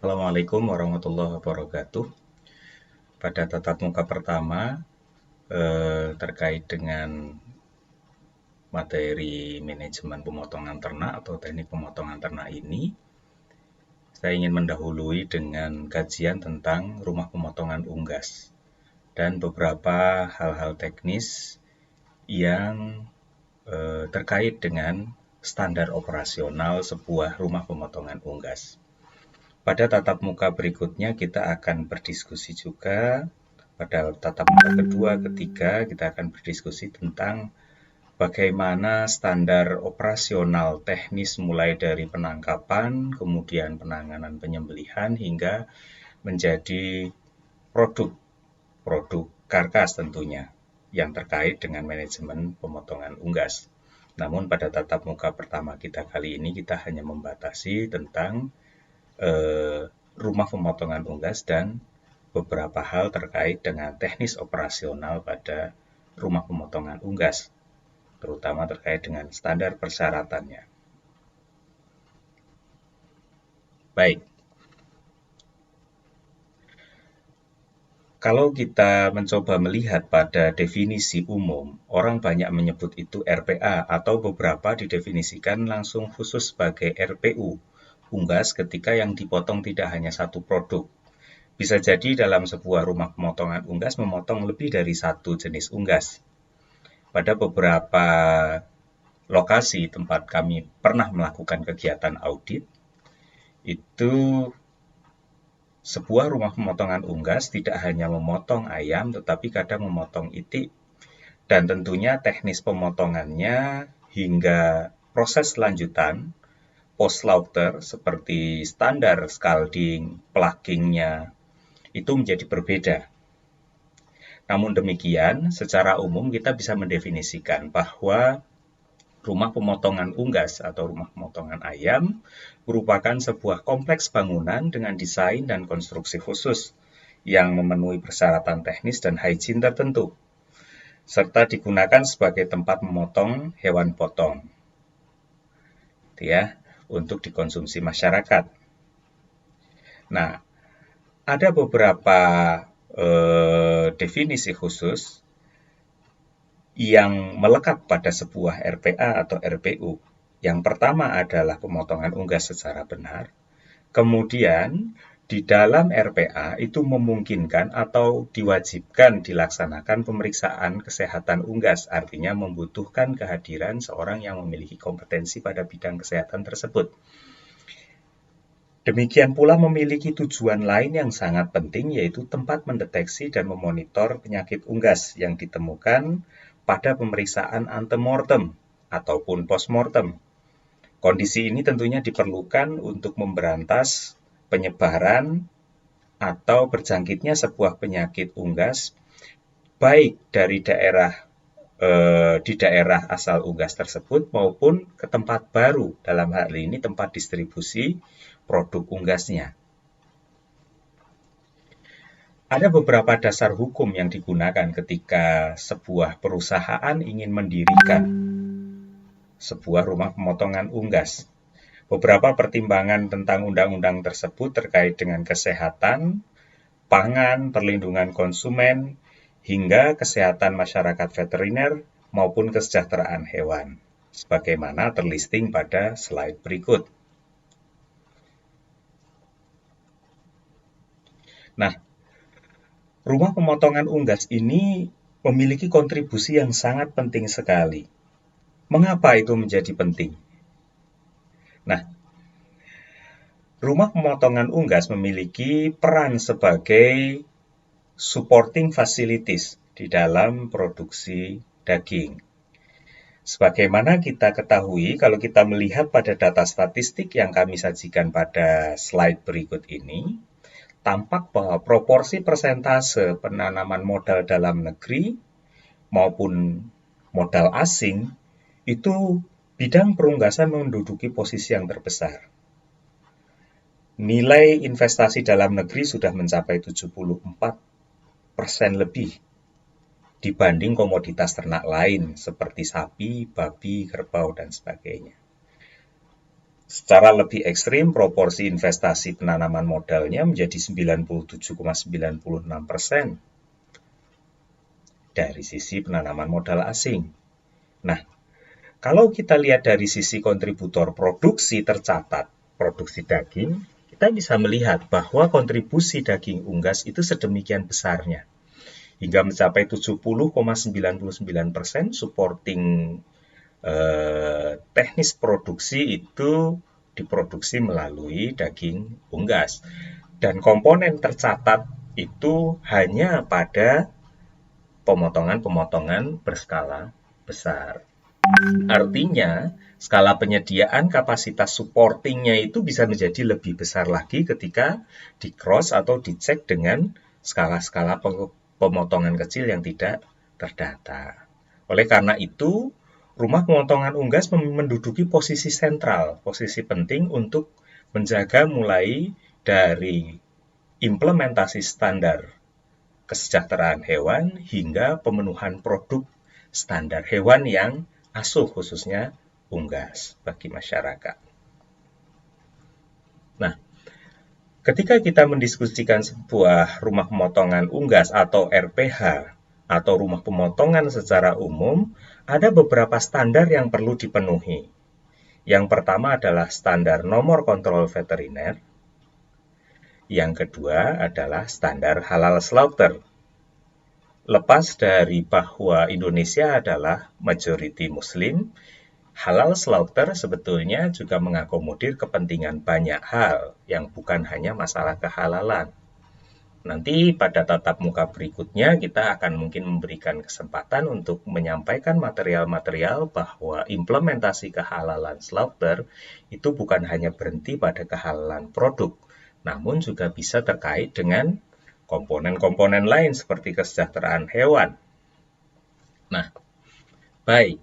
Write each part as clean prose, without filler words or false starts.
Assalamualaikum warahmatullahi wabarakatuh. Pada tatap muka pertama terkait dengan materi manajemen pemotongan ternak atau teknik pemotongan ternak ini, saya ingin mendahului dengan kajian tentang rumah pemotongan unggas dan beberapa hal-hal teknis yang terkait dengan standar operasional sebuah rumah pemotongan unggas. Pada tatap muka berikutnya kita akan berdiskusi juga. Pada tatap muka kedua, ketiga, kita akan berdiskusi tentang bagaimana standar operasional teknis mulai dari penangkapan, kemudian penanganan penyembelihan, hingga menjadi produk karkas tentunya, yang terkait dengan manajemen pemotongan unggas. Namun pada tatap muka pertama kita kali ini, kita hanya membatasi tentang rumah pemotongan unggas dan beberapa hal terkait dengan teknis operasional pada rumah pemotongan unggas, terutama terkait dengan standar persyaratannya. Baik, kalau kita mencoba melihat pada definisi umum, orang banyak menyebut itu RPA atau beberapa didefinisikan langsung khusus sebagai RPU, unggas ketika yang dipotong tidak hanya satu produk. Bisa jadi dalam sebuah rumah pemotongan unggas memotong lebih dari satu jenis unggas. Pada beberapa lokasi tempat kami pernah melakukan kegiatan audit, itu sebuah rumah pemotongan unggas tidak hanya memotong ayam, tetapi kadang memotong itik, dan tentunya teknis pemotongannya hingga proses lanjutan post-slaughter seperti standar scalding, plugging-nya, itu menjadi berbeda. Namun demikian, secara umum kita bisa mendefinisikan bahwa rumah pemotongan unggas atau rumah pemotongan ayam merupakan sebuah kompleks bangunan dengan desain dan konstruksi khusus yang memenuhi persyaratan teknis dan hygiene tertentu, serta digunakan sebagai tempat memotong hewan potong, ya, untuk dikonsumsi masyarakat. Nah, ada beberapa definisi khusus yang melekat pada sebuah RPA atau RPU. Yang pertama adalah pemotongan unggas secara benar. Kemudian, di dalam RPA itu memungkinkan atau diwajibkan dilaksanakan pemeriksaan kesehatan unggas, artinya membutuhkan kehadiran seorang yang memiliki kompetensi pada bidang kesehatan tersebut. Demikian pula memiliki tujuan lain yang sangat penting, yaitu tempat mendeteksi dan memonitor penyakit unggas yang ditemukan pada pemeriksaan antemortem ataupun postmortem. Kondisi ini tentunya diperlukan untuk memberantas penyebaran atau berjangkitnya sebuah penyakit unggas, baik dari di daerah asal unggas tersebut maupun ke tempat baru, dalam hal ini tempat distribusi produk unggasnya. Ada beberapa dasar hukum yang digunakan ketika sebuah perusahaan ingin mendirikan sebuah rumah pemotongan unggas. Beberapa pertimbangan tentang undang-undang tersebut terkait dengan kesehatan, pangan, perlindungan konsumen, hingga kesehatan masyarakat veteriner maupun kesejahteraan hewan, sebagaimana terlisting pada slide berikut. Nah, rumah pemotongan unggas ini memiliki kontribusi yang sangat penting sekali. Mengapa itu menjadi penting? Nah, rumah pemotongan unggas memiliki peran sebagai supporting facilities di dalam produksi daging. Sebagaimana kita ketahui, kalau kita melihat pada data statistik yang kami sajikan pada slide berikut ini, tampak bahwa proporsi persentase penanaman modal dalam negeri maupun modal asing itu bidang perunggasan menduduki posisi yang terbesar. Nilai investasi dalam negeri sudah mencapai 74% lebih dibanding komoditas ternak lain seperti sapi, babi, kerbau, dan sebagainya. Secara lebih ekstrim, proporsi investasi penanaman modalnya menjadi 97,96% dari sisi penanaman modal asing. Nah, kalau kita lihat dari sisi kontributor produksi tercatat, produksi daging, kita bisa melihat bahwa kontribusi daging unggas itu sedemikian besarnya, hingga mencapai 70,99%, supporting teknis produksi itu diproduksi melalui daging unggas. Dan komponen tercatat itu hanya pada pemotongan-pemotongan berskala besar. Artinya, skala penyediaan kapasitas supportingnya itu bisa menjadi lebih besar lagi ketika di-cross atau dicek dengan skala-skala pemotongan kecil yang tidak terdata. Oleh karena itu, rumah pemotongan unggas menduduki posisi sentral, posisi penting untuk menjaga mulai dari implementasi standar kesejahteraan hewan hingga pemenuhan produk standar hewan yang asuh, khususnya unggas, bagi masyarakat. Nah, ketika kita mendiskusikan sebuah rumah pemotongan unggas atau RPH atau rumah pemotongan secara umum, ada beberapa standar yang perlu dipenuhi. Yang pertama adalah standar nomor kontrol veteriner. Yang kedua adalah standar halal slaughter. Lepas dari bahwa Indonesia adalah majority Muslim, halal slaughter sebetulnya juga mengakomodir kepentingan banyak hal yang bukan hanya masalah kehalalan. Nanti pada tatap muka berikutnya kita akan mungkin memberikan kesempatan untuk menyampaikan material-material bahwa implementasi kehalalan slaughter itu bukan hanya berhenti pada kehalalan produk, namun juga bisa terkait dengan komponen-komponen lain seperti kesejahteraan hewan. Nah, baik.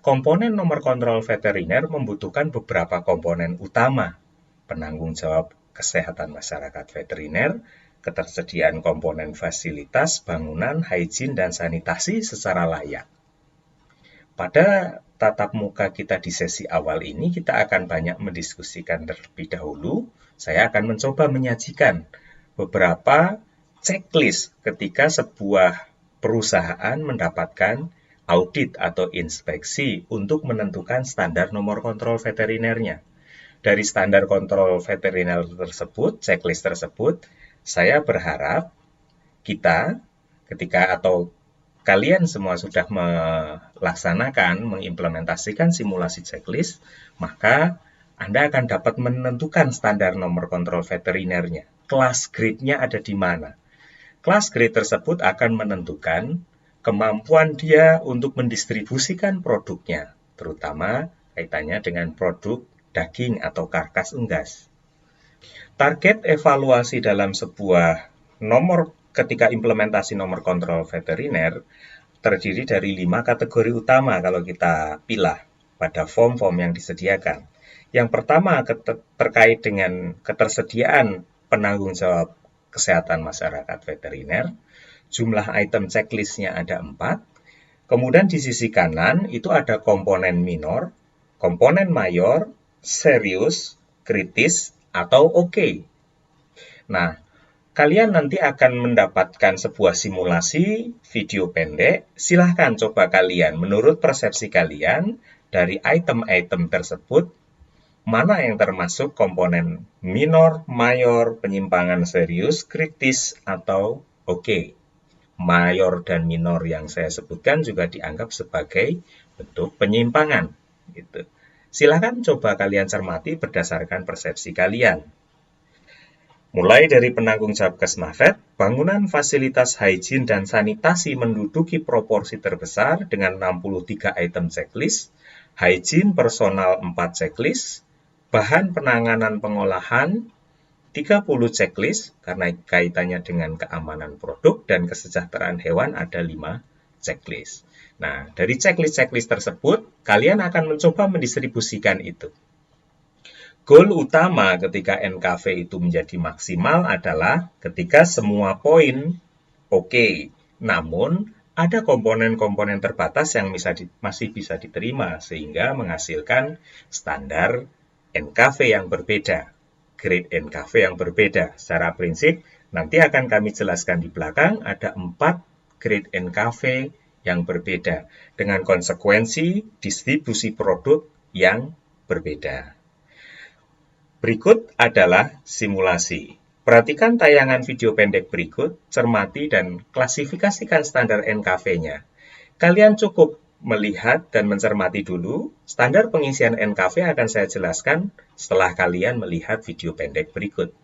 Komponen nomor kontrol veteriner membutuhkan beberapa komponen utama: penanggung jawab kesehatan masyarakat veteriner, ketersediaan komponen fasilitas, bangunan, hygiene, dan sanitasi secara layak. Pada tatap muka kita di sesi awal ini, kita akan banyak mendiskusikan terlebih dahulu. Saya akan mencoba menyajikan beberapa checklist ketika sebuah perusahaan mendapatkan audit atau inspeksi untuk menentukan standar nomor kontrol veterinernya. Dari standar kontrol veteriner tersebut, checklist tersebut, saya berharap kita ketika atau kalian semua sudah melaksanakan, mengimplementasikan simulasi checklist, maka Anda akan dapat menentukan standar nomor kontrol veterinernya. Kelas grade-nya ada di mana? Kelas grade tersebut akan menentukan kemampuan dia untuk mendistribusikan produknya, terutama kaitannya dengan produk daging atau karkas unggas. Target evaluasi dalam sebuah nomor ketika implementasi nomor kontrol veteriner terdiri dari 5 kategori utama kalau kita pilah pada form-form yang disediakan. Yang pertama terkait dengan ketersediaan penanggung jawab kesehatan masyarakat veteriner. Jumlah item checklist-nya ada 4. Kemudian di sisi kanan itu ada komponen minor, komponen mayor, serius, kritis, atau oke. Nah, kalian nanti akan mendapatkan sebuah simulasi video pendek. Silahkan coba kalian, menurut persepsi kalian, dari item-item tersebut, mana yang termasuk komponen minor, mayor, penyimpangan serius, kritis, atau oke. Mayor dan minor yang saya sebutkan juga dianggap sebagai bentuk penyimpangan. Gitu. Silakan coba kalian cermati berdasarkan persepsi kalian. Mulai dari penanggung jawab Kesmafet, bangunan fasilitas hygiene dan sanitasi menduduki proporsi terbesar dengan 63 item checklist, hygiene personal 4 checklist, bahan penanganan pengolahan 30 checklist karena kaitannya dengan keamanan produk, dan kesejahteraan hewan ada 5 checklist. Nah, dari checklist-checklist tersebut, kalian akan mencoba mendistribusikan itu. Goal utama ketika NKV itu menjadi maksimal adalah ketika semua poin oke, namun ada komponen-komponen terbatas yang masih bisa diterima sehingga menghasilkan standar NKV yang berbeda. Grade NKV yang berbeda. Secara prinsip, nanti akan kami jelaskan di belakang, ada 4 grade NKV yang berbeda, dengan konsekuensi distribusi produk yang berbeda. Berikut adalah simulasi. Perhatikan tayangan video pendek berikut, cermati dan klasifikasikan standar NKV-nya. Kalian cukup melihat dan mencermati dulu, standar pengisian NKV akan saya jelaskan setelah kalian melihat video pendek berikut.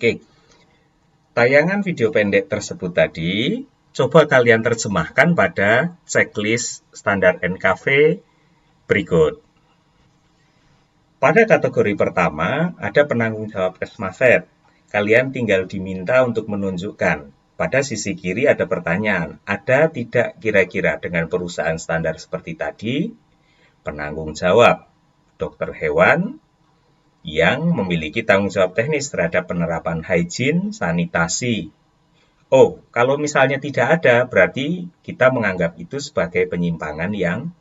Oke, tayangan video pendek tersebut tadi, coba kalian terjemahkan pada checklist standar NKV berikut. Pada kategori pertama, ada penanggung jawab Kesmavet. Kalian tinggal diminta untuk menunjukkan. Pada sisi kiri ada pertanyaan, ada tidak kira-kira dengan perusahaan standar seperti tadi, penanggung jawab dokter hewan yang memiliki tanggung jawab teknis terhadap penerapan hygiene, sanitasi. Oh, kalau misalnya tidak ada, berarti kita menganggap itu sebagai penyimpangan yang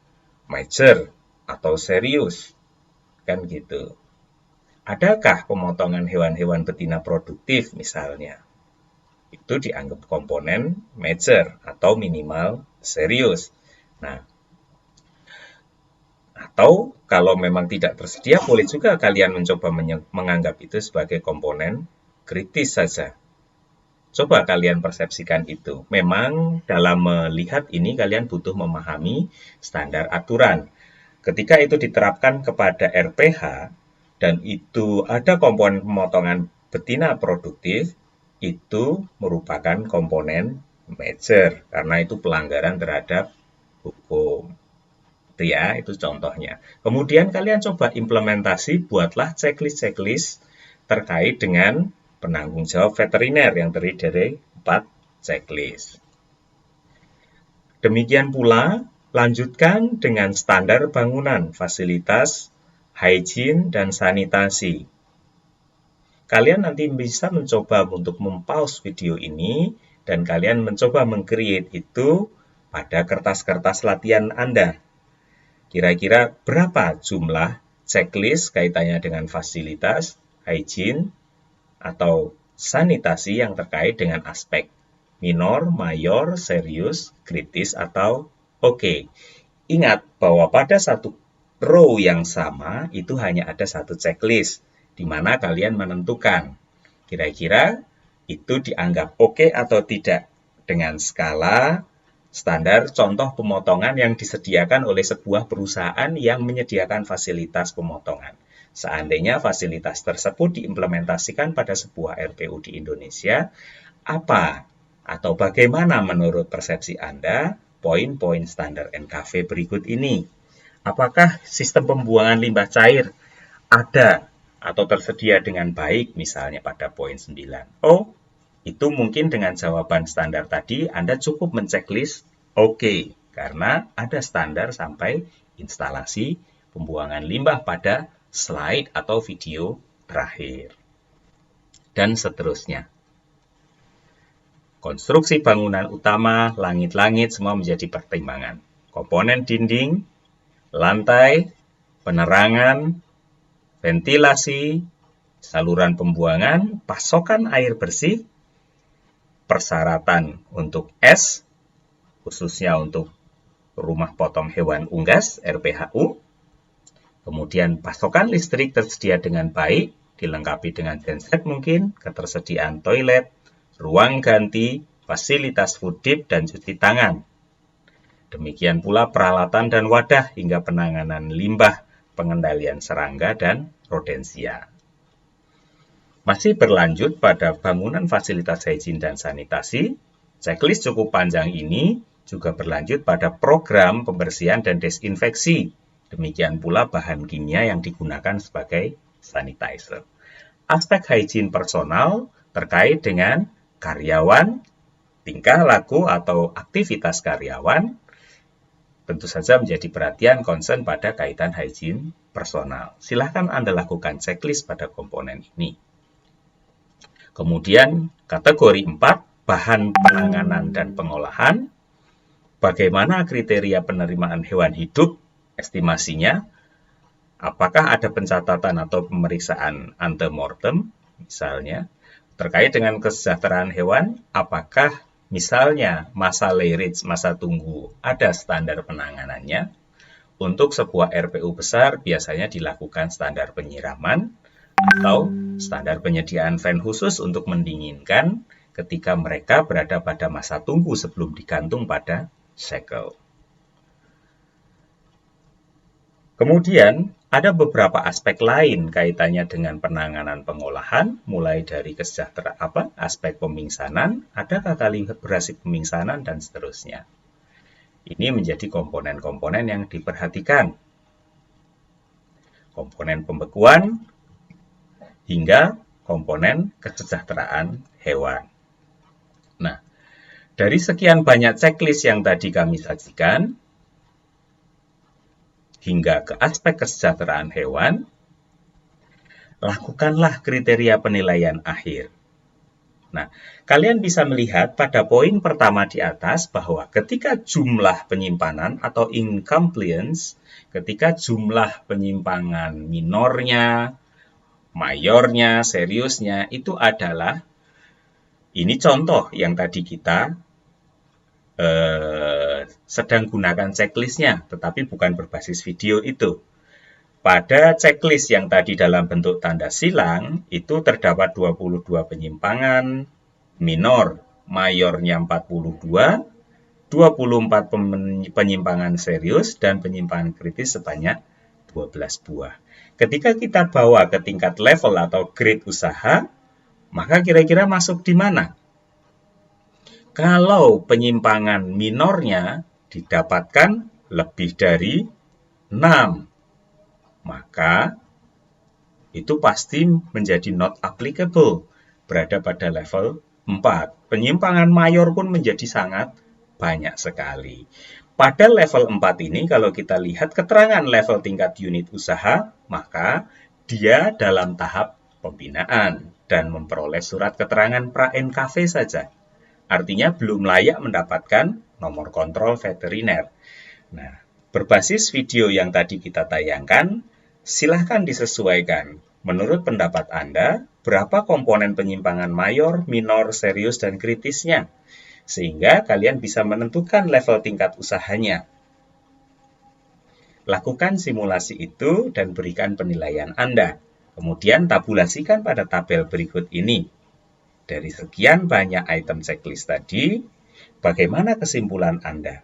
major atau serius. Kan gitu. Adakah pemotongan hewan-hewan betina produktif misalnya? Itu dianggap komponen major atau minimal serius. Nah, Atau kalau memang tidak tersedia, boleh juga kalian mencoba menganggap itu sebagai komponen kritis saja. Coba kalian persepsikan itu. Memang dalam melihat ini kalian butuh memahami standar aturan. Ketika itu diterapkan kepada RPH dan itu ada komponen pemotongan betina produktif, itu merupakan komponen major karena itu pelanggaran terhadap hukum. Itu ya, itu contohnya. Kemudian kalian coba implementasi, buatlah checklist-checklist terkait dengan penanggung jawab veteriner yang terdiri dari 4 checklist. Demikian pula, lanjutkan dengan standar bangunan, fasilitas, hygiene, dan sanitasi. Kalian nanti bisa mencoba untuk mempause video ini, dan kalian mencoba meng-create itu pada kertas-kertas latihan Anda. Kira-kira berapa jumlah checklist kaitannya dengan fasilitas, hygiene, atau sanitasi yang terkait dengan aspek minor, mayor, serius, kritis, atau oke. Ingat bahwa pada satu row yang sama itu hanya ada satu checklist, di mana kalian menentukan kira-kira itu dianggap oke atau tidak dengan skala standar contoh pemotongan yang disediakan oleh sebuah perusahaan yang menyediakan fasilitas pemotongan. Seandainya fasilitas tersebut diimplementasikan pada sebuah RPU di Indonesia, apa atau bagaimana menurut persepsi Anda poin-poin standar NKV berikut ini? Apakah sistem pembuangan limbah cair ada atau tersedia dengan baik misalnya pada poin 9? Oh, itu mungkin dengan jawaban standar tadi Anda cukup menceklis oke, karena ada standar sampai instalasi pembuangan limbah pada slide atau video terakhir. Dan seterusnya. Konstruksi bangunan utama, langit-langit semua menjadi pertimbangan. Komponen dinding, lantai, penerangan, ventilasi, saluran pembuangan, pasokan air bersih, persyaratan untuk S, khususnya untuk rumah potong hewan unggas, RPHU. Kemudian pasokan listrik tersedia dengan baik, dilengkapi dengan genset mungkin, ketersediaan toilet, ruang ganti, fasilitas food dip, dan cuci tangan. Demikian pula peralatan dan wadah hingga penanganan limbah, pengendalian serangga, dan rodensia. Masih berlanjut pada bangunan fasilitas hygiene dan sanitasi, checklist cukup panjang ini juga berlanjut pada program pembersihan dan desinfeksi. Demikian pula bahan kimia yang digunakan sebagai sanitizer. Aspek hygiene personal terkait dengan karyawan, tingkah laku atau aktivitas karyawan, tentu saja menjadi perhatian concern pada kaitan hygiene personal. Silahkan Anda lakukan checklist pada komponen ini. Kemudian kategori 4, bahan penanganan dan pengolahan. Bagaimana kriteria penerimaan hewan hidup, estimasinya? Apakah ada pencatatan atau pemeriksaan antemortem, misalnya? Terkait dengan kesejahteraan hewan, apakah misalnya masa lairage, masa tunggu, ada standar penanganannya? Untuk sebuah RPU besar biasanya dilakukan standar penyiraman, atau standar penyediaan fan khusus untuk mendinginkan ketika mereka berada pada masa tunggu sebelum digantung pada shackle. Kemudian, ada beberapa aspek lain kaitannya dengan penanganan pengolahan, mulai dari kesejahteraan, aspek pemingsanan, adakah kalibrasi pemingsanan, dan seterusnya. Ini menjadi komponen-komponen yang diperhatikan. Komponen pembekuan, hingga komponen kesejahteraan hewan. Nah, dari sekian banyak checklist yang tadi kami sajikan, hingga ke aspek kesejahteraan hewan, lakukanlah kriteria penilaian akhir. Nah, kalian bisa melihat pada poin pertama di atas bahwa ketika jumlah penyimpanan atau incompliance, ketika jumlah penyimpangan minornya, mayornya, seriusnya, itu adalah, ini contoh yang tadi kita sedang gunakan checklistnya, tetapi bukan berbasis video itu. Pada checklist yang tadi dalam bentuk tanda silang, itu terdapat 22 penyimpangan minor, mayornya 42, 24 penyimpangan serius, dan penyimpangan kritis sebanyak 12 buah. Ketika kita bawa ke tingkat level atau grade usaha, maka kira-kira masuk di mana? Kalau penyimpangan minornya didapatkan lebih dari 6, maka itu pasti menjadi not applicable, berada pada level 4. Penyimpangan mayor pun menjadi sangat banyak sekali. Pada level 4 ini, kalau kita lihat keterangan level tingkat unit usaha, maka dia dalam tahap pembinaan dan memperoleh surat keterangan pra-NKV saja. Artinya belum layak mendapatkan nomor kontrol veteriner. Nah, berbasis video yang tadi kita tayangkan, silahkan disesuaikan. Menurut pendapat Anda, berapa komponen penyimpangan mayor, minor, serius, dan kritisnya? Sehingga kalian bisa menentukan level tingkat usahanya. Lakukan simulasi itu dan berikan penilaian Anda. Kemudian tabulasikan pada tabel berikut ini. Dari sekian banyak item checklist tadi, bagaimana kesimpulan Anda?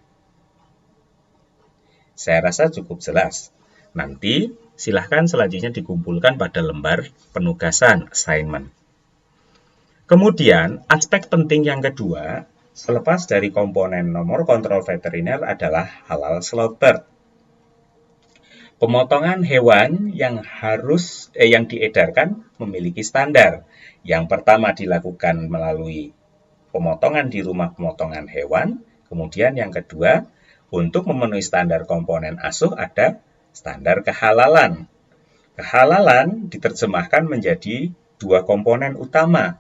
Saya rasa cukup jelas. Nanti silahkan selanjutnya dikumpulkan pada lembar penugasan assignment. Kemudian, aspek penting yang kedua, selepas dari komponen nomor kontrol veteriner adalah halal slaughter. Pemotongan hewan yang diedarkan memiliki standar. Yang pertama dilakukan melalui pemotongan di rumah pemotongan hewan. Kemudian yang kedua, untuk memenuhi standar komponen asuh ada standar kehalalan. Kehalalan diterjemahkan menjadi dua komponen utama,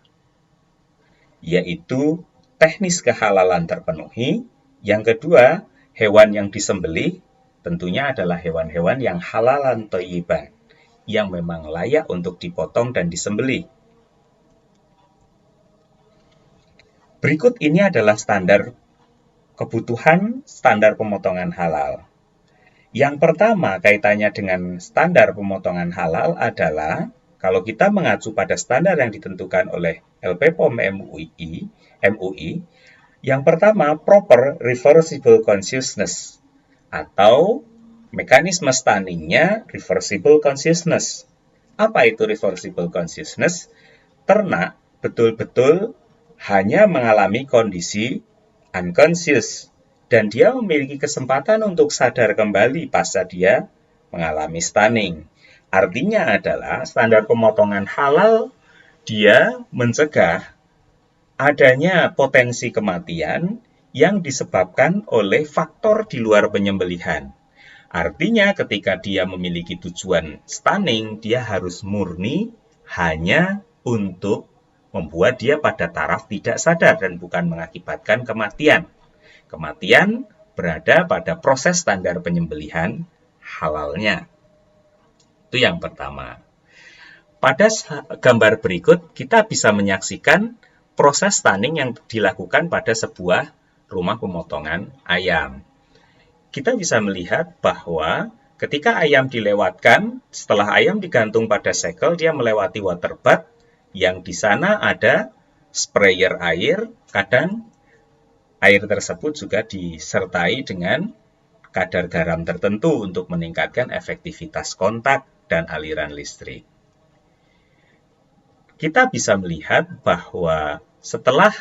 yaitu teknis kehalalan terpenuhi. Yang kedua, hewan yang disembelih tentunya adalah hewan-hewan yang halalan thayyiban, yang memang layak untuk dipotong dan disembelih. Berikut ini adalah standar kebutuhan standar pemotongan halal. Yang pertama kaitannya dengan standar pemotongan halal adalah kalau kita mengacu pada standar yang ditentukan oleh LPPOM MUI, yang pertama proper reversible consciousness atau mekanisme stunningnya reversible consciousness. Apa itu reversible consciousness? Ternak betul-betul hanya mengalami kondisi unconscious dan dia memiliki kesempatan untuk sadar kembali pasca dia mengalami stunning. Artinya adalah standar pemotongan halal dia mencegah adanya potensi kematian yang disebabkan oleh faktor di luar penyembelihan. Artinya ketika dia memiliki tujuan stunning, dia harus murni hanya untuk membuat dia pada taraf tidak sadar dan bukan mengakibatkan kematian. Kematian berada pada proses standar penyembelihan halalnya. Itu yang pertama. Pada gambar berikut, kita bisa menyaksikan proses stunning yang dilakukan pada sebuah rumah pemotongan ayam. Kita bisa melihat bahwa ketika ayam dilewatkan, setelah ayam digantung pada segel, dia melewati water bath, yang di sana ada sprayer air. Kadang air tersebut juga disertai dengan kadar garam tertentu untuk meningkatkan efektivitas kontak dan aliran listrik. Kita bisa melihat bahwa setelah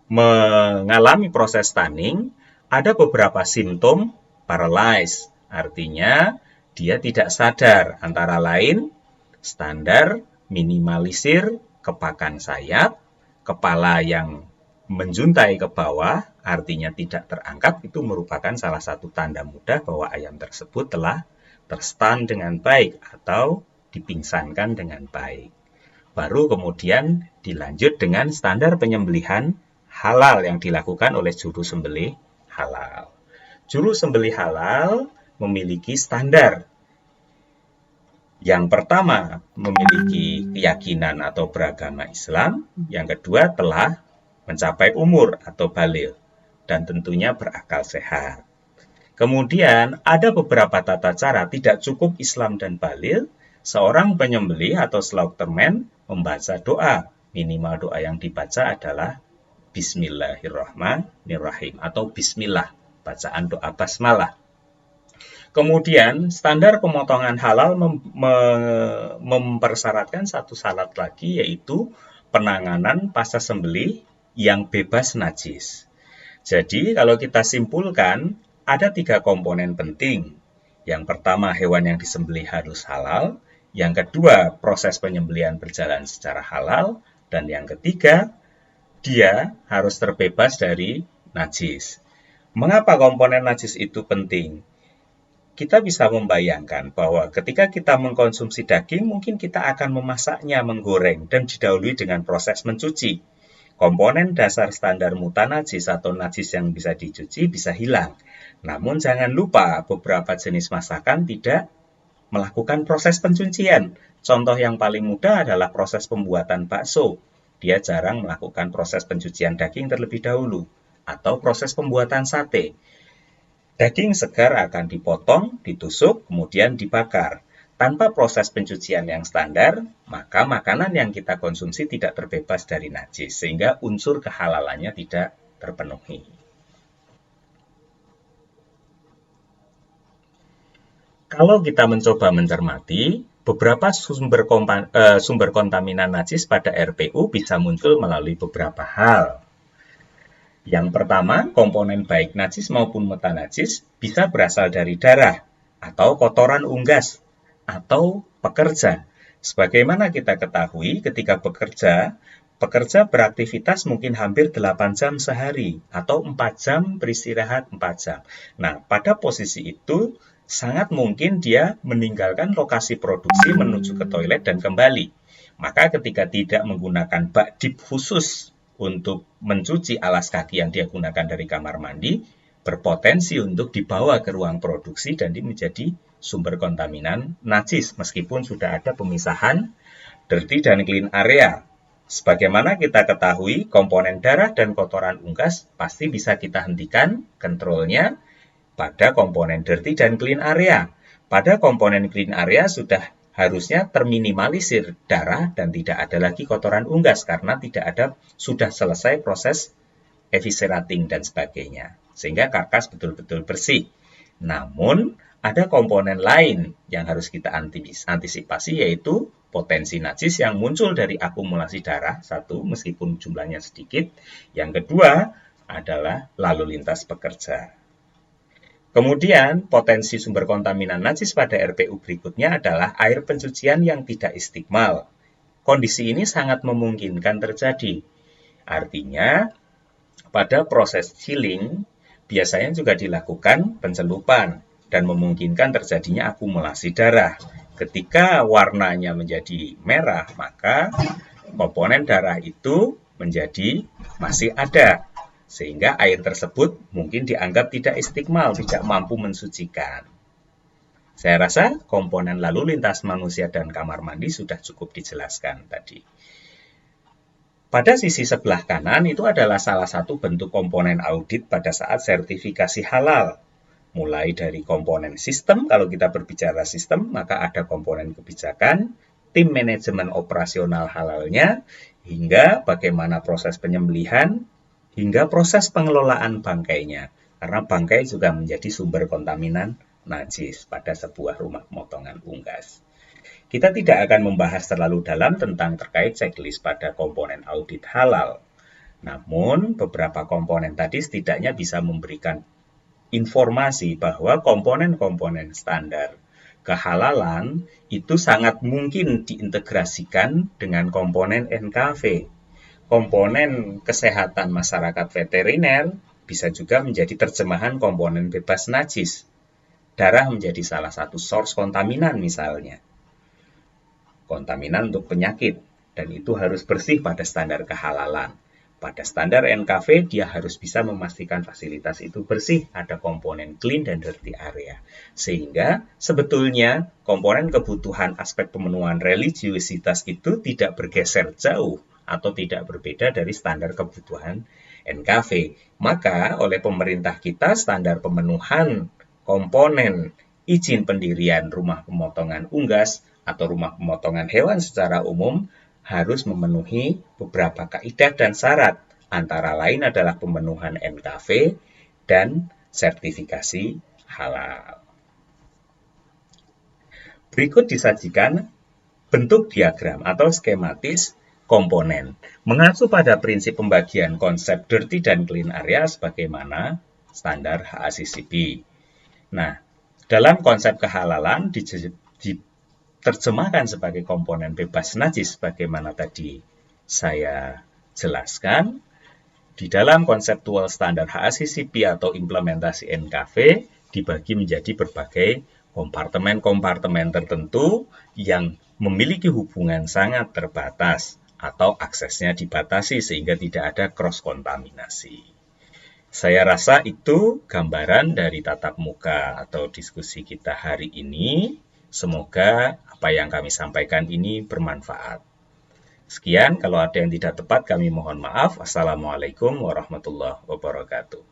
mengalami proses stunning, ada beberapa simptom paralyzed. Artinya, dia tidak sadar, antara lain standar minimalisir kepakan sayap, kepala yang menjuntai ke bawah, artinya tidak terangkat, itu merupakan salah satu tanda mudah bahwa ayam tersebut telah terstun dengan baik atau dipingsankan dengan baik. Baru kemudian dilanjut dengan standar penyembelihan halal yang dilakukan oleh juru sembelih halal. Juru sembelih halal memiliki standar. Yang pertama, memiliki keyakinan atau beragama Islam. Yang kedua, telah mencapai umur atau baligh dan tentunya berakal sehat. Kemudian ada beberapa tata cara, tidak cukup Islam dan Balil, seorang penyembelih atau slaughterman membaca doa. Minimal doa yang dibaca adalah Bismillahirrahmanirrahim atau Bismillah, bacaan doa basmalah. Kemudian standar pemotongan halal mempersyaratkan satu syarat lagi, yaitu penanganan pasca sembelih yang bebas najis. Jadi kalau kita simpulkan, ada 3 komponen penting. Yang pertama, hewan yang disembelih harus halal. Yang kedua, proses penyembelihan berjalan secara halal. Dan yang ketiga, dia harus terbebas dari najis. Mengapa komponen najis itu penting? Kita bisa membayangkan bahwa ketika kita mengkonsumsi daging, mungkin kita akan memasaknya, menggoreng, dan didahului dengan proses mencuci. Komponen dasar standar mutanajis atau najis yang bisa dicuci bisa hilang. Namun jangan lupa beberapa jenis masakan tidak melakukan proses pencucian. Contoh yang paling mudah adalah proses pembuatan bakso. Dia jarang melakukan proses pencucian daging terlebih dahulu. Atau proses pembuatan sate. Daging segar akan dipotong, ditusuk, kemudian dibakar. Tanpa proses pencucian yang standar, maka makanan yang kita konsumsi tidak terbebas dari najis, sehingga unsur kehalalannya tidak terpenuhi. Kalau kita mencoba mencermati, beberapa sumber kontaminan najis pada RPU bisa muncul melalui beberapa hal. Yang pertama, komponen baik najis maupun mutanajis bisa berasal dari darah, atau kotoran unggas, atau pekerja. Sebagaimana kita ketahui, ketika pekerja beraktivitas mungkin hampir 8 jam sehari, atau 4 jam beristirahat 4 jam. Nah, pada posisi itu, sangat mungkin dia meninggalkan lokasi produksi menuju ke toilet dan kembali. Maka ketika tidak menggunakan bak dip khusus untuk mencuci alas kaki yang dia gunakan dari kamar mandi, berpotensi untuk dibawa ke ruang produksi dan dia menjadi sumber kontaminan najis, meskipun sudah ada pemisahan dirty dan clean area. Sebagaimana kita ketahui, komponen darah dan kotoran unggas pasti bisa kita hentikan kontrolnya pada komponen dirty dan clean area. Pada komponen clean area sudah harusnya terminimalisir darah dan tidak ada lagi kotoran unggas karena sudah selesai proses eviscerating dan sebagainya. Sehingga karkas betul-betul bersih. Namun, ada komponen lain yang harus kita antisipasi, yaitu potensi najis yang muncul dari akumulasi darah, satu, meskipun jumlahnya sedikit. Yang kedua adalah lalu lintas pekerja. Kemudian, potensi sumber kontaminan najis pada RPU berikutnya adalah air pencucian yang tidak istiqmal. Kondisi ini sangat memungkinkan terjadi. Artinya, pada proses chilling, biasanya juga dilakukan pencelupan dan memungkinkan terjadinya akumulasi darah. Ketika warnanya menjadi merah, maka komponen darah itu menjadi masih ada. Sehingga air tersebut mungkin dianggap tidak istiqmal, tidak mampu mensucikan. Saya rasa komponen lalu lintas manusia dan kamar mandi sudah cukup dijelaskan tadi. Pada sisi sebelah kanan itu adalah salah satu bentuk komponen audit pada saat sertifikasi halal. Mulai dari komponen sistem, kalau kita berbicara sistem, maka ada komponen kebijakan, tim manajemen operasional halalnya, hingga bagaimana proses penyembelihan, hingga proses pengelolaan bangkainya. Karena bangkai juga menjadi sumber kontaminan najis pada sebuah rumah pemotongan unggas. Kita tidak akan membahas terlalu dalam tentang terkait checklist pada komponen audit halal. Namun, beberapa komponen tadi setidaknya bisa memberikan informasi bahwa komponen-komponen standar kehalalan itu sangat mungkin diintegrasikan dengan komponen NKV. Komponen kesehatan masyarakat veteriner bisa juga menjadi terjemahan komponen bebas najis. Darah menjadi salah satu source kontaminan misalnya. Kontaminan untuk penyakit, dan itu harus bersih pada standar kehalalan. Pada standar NKV, dia harus bisa memastikan fasilitas itu bersih, ada komponen clean dan dirty area. Sehingga sebetulnya komponen kebutuhan aspek pemenuhan religiusitas itu tidak bergeser jauh atau tidak berbeda dari standar kebutuhan NKV. Maka oleh pemerintah kita standar pemenuhan komponen izin pendirian rumah pemotongan unggas atau rumah pemotongan hewan secara umum harus memenuhi beberapa kaidah dan syarat, antara lain adalah pemenuhan NKV dan sertifikasi halal. Berikut disajikan bentuk diagram atau skematis komponen, mengacu pada prinsip pembagian konsep dirty dan clean area sebagaimana standar HACCP. Nah, dalam konsep kehalalan diterjemahkan sebagai komponen bebas najis sebagaimana tadi saya jelaskan. Di dalam konseptual standar HACCP atau implementasi NKV dibagi menjadi berbagai kompartemen-kompartemen tertentu yang memiliki hubungan sangat terbatas atau aksesnya dibatasi sehingga tidak ada cross-kontaminasi. Saya rasa itu gambaran dari tatap muka atau diskusi kita hari ini. Semoga apa yang kami sampaikan ini bermanfaat. Sekian, kalau ada yang tidak tepat kami mohon maaf. Assalamualaikum warahmatullahi wabarakatuh.